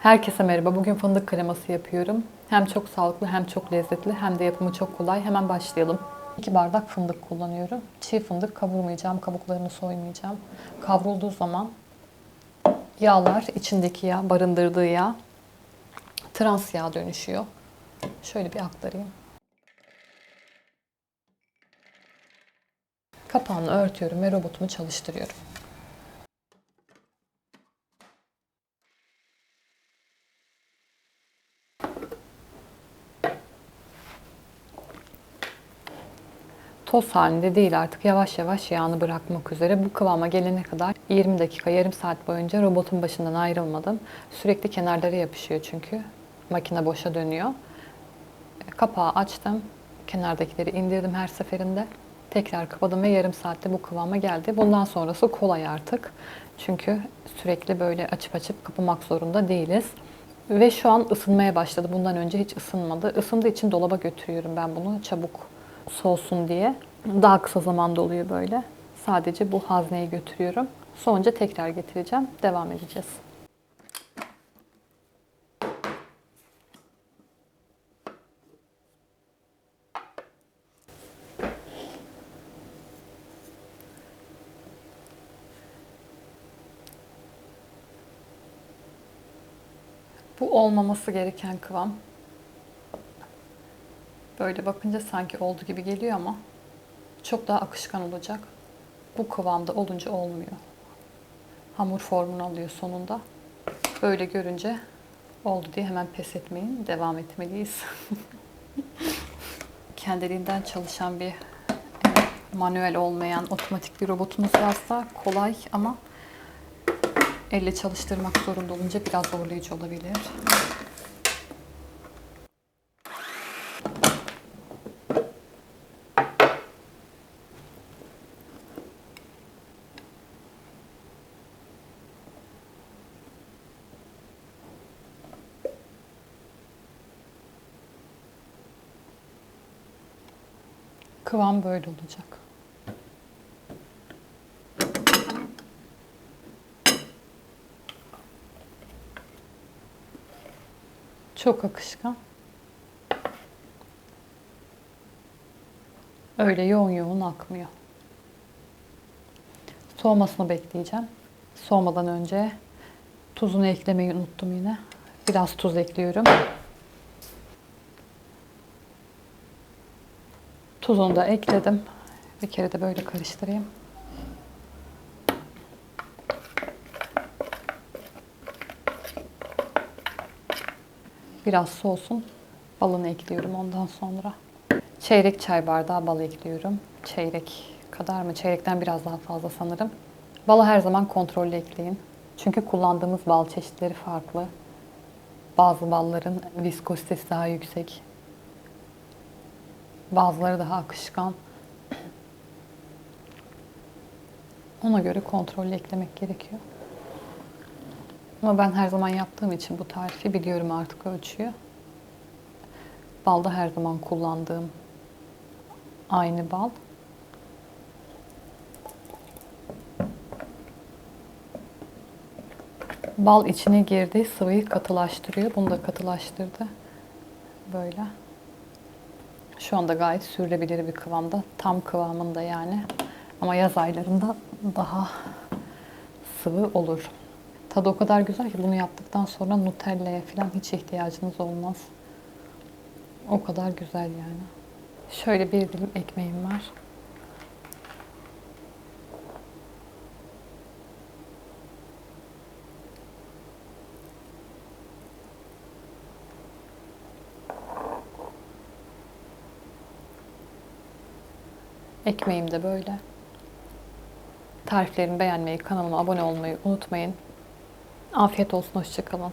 Herkese merhaba. Bugün fındık kreması yapıyorum. Hem çok sağlıklı hem çok lezzetli hem de yapımı çok kolay. Hemen başlayalım. 2 bardak fındık kullanıyorum. Çiğ fındık kavurmayacağım, kabuklarını soymayacağım. Kavrulduğu zaman yağlar, içindeki yağ, barındırdığı yağ trans yağ dönüşüyor. Şöyle bir aktarayım. Kapağını örtüyorum ve robotumu çalıştırıyorum. Toz halinde değil, artık yavaş yavaş yağını bırakmak üzere. Bu kıvama gelene kadar 20 dakika, yarım saat boyunca robotun başından ayrılmadım. Sürekli kenarlara yapışıyor çünkü. Makine boşa dönüyor. Kapağı açtım. Kenardakileri indirdim her seferinde. Tekrar kapadım ve yarım saatte bu kıvama geldi. Bundan sonrası kolay artık. Çünkü sürekli böyle açıp açıp kapamak zorunda değiliz. Ve şu an ısınmaya başladı. Bundan önce hiç ısınmadı. Isındığı için dolaba götürüyorum ben bunu çabuk soğusun diye. Daha kısa zamanda oluyor böyle. Sadece bu hazneyi götürüyorum. Sonuca tekrar getireceğim. Devam edeceğiz. Bu olmaması gereken kıvam. Böyle bakınca sanki oldu gibi geliyor ama çok daha akışkan olacak. Bu kıvamda olunca olmuyor. Hamur formunu alıyor sonunda. Böyle görünce oldu diye hemen pes etmeyin. Devam etmeliyiz. Kendiliğinden çalışan bir manuel olmayan otomatik bir robotunuz varsa kolay ama elle çalıştırmak zorunda olunca biraz zorlayıcı olabilir. Kıvam böyle olacak. Çok akışkan. Öyle yoğun yoğun akmıyor. Soğumasını bekleyeceğim. Soğumadan önce tuzunu eklemeyi unuttum yine. Biraz tuz ekliyorum. Tuzunu da ekledim. Bir kere de böyle karıştırayım. Biraz soğusun. Balını ekliyorum ondan sonra. Çeyrek çay bardağı bal ekliyorum. Çeyrek kadar mı? Çeyrekten biraz daha fazla sanırım. Balı her zaman kontrollü ekleyin. Çünkü kullandığımız bal çeşitleri farklı. Bazı balların viskozitesi daha yüksek. Bazıları daha akışkan. Ona göre kontrollü eklemek gerekiyor. Ama ben her zaman yaptığım için bu tarifi biliyorum artık ölçüyü. Balda her zaman kullandığım aynı bal. Bal içine girdiği sıvıyı katılaştırıyor. Bunu da katılaştırdı. Böyle. Şu anda gayet sürülebilir bir kıvamda. Tam kıvamında yani. Ama yaz aylarında daha sıvı olur. Tadı o kadar güzel ki bunu yaptıktan sonra Nutella'ya falan hiç ihtiyacınız olmaz. O kadar güzel yani. Şöyle bir dilim ekmeğim var. Ekmeğim de böyle. Tariflerimi beğenmeyi, kanalıma abone olmayı unutmayın. Afiyet olsun, hoşça kalın.